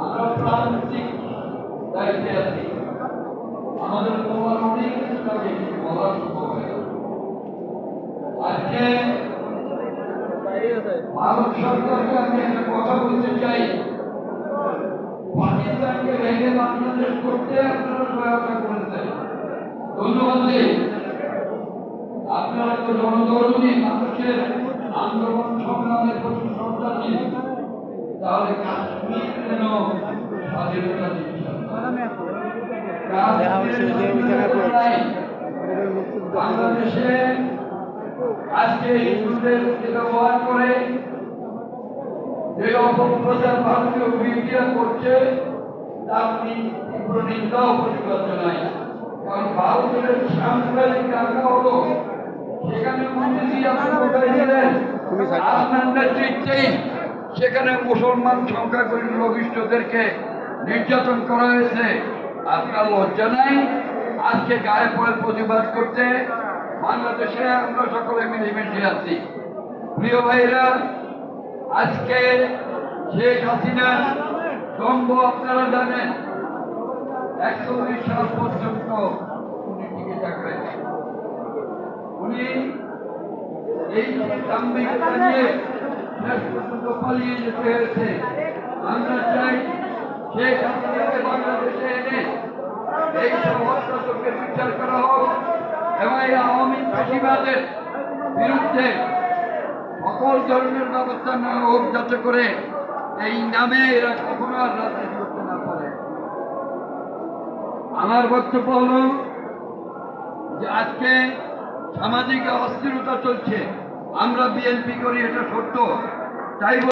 আমরা প্রান্তিক দায়িত্বে আছি। আমাদের তোমার অনেক কিছু বলা সম্ভব হয়। আজকে ভারত সরকারকে আমি একটা কথা বলতে চাই, পাকিস্তানকে ভেঙে বাংলাদেশ করতে আপনারা সহায়তা করেছেন। ধন্যবাদ। আপনারা তো জনদরদী, মানুষের আন্দোলন সংগ্রামের প্রতি শ্রদ্ধাশীল। তাহলে কাশ্মীর কেন স্বাধীনতা বাংলাদেশে আজকে হিন্দুদেরকে ব্যবহার করে যে অপপ্রচার ভারতীয় মিডিয়া করছে তার তীব্র নিন্দা ও প্রতিবাদ জানাই। কারণ ভারতের সাম্প্রদায়িক দাঙ্গা হলো, সেখানে মোদীজি কোথায় ছিলেন? আপনার নেতৃত্বেই সেখানে মুসলমান সংখ্যাগুরু লঘিষ্ঠদেরকে নির্যাতন করা হয়েছে। আপনার লজ্জা নাই আজকে গায়ে পড়ে প্রতিবাদ করতে? বাংলাদেশে আমরা সকলে মিলেমিশে আছি। প্রিয় ভাইরা, আজকে শেখ হাসিনার দম্ভ আপনারা জানেন, 41 সাল পর্যন্ত উনি টিকে থাকবেন। উনি এই সাংবিধানিকতা নিয়ে শেষ পর্যন্ত পালিয়ে যেতে হয়েছে। আমরা চাই শেখ হাসিনাকে বাংলাদেশে এনে এই সব হত্যাযজ্ঞের বিচার করা হোক এবং এই আওয়ামী ফাঁসিবাদের বিরুদ্ধে সকল ধরনের ব্যবস্থা নেওয়া হোক, যাতে করে এই নামে এরা কখনো আর রাজনীতি করতে না পারে। আমার বক্তব্য হল যে আজকে সামাজিক অস্থিরতা চলছে, আমরা বিএনপি করি, এটা সত্য। তাই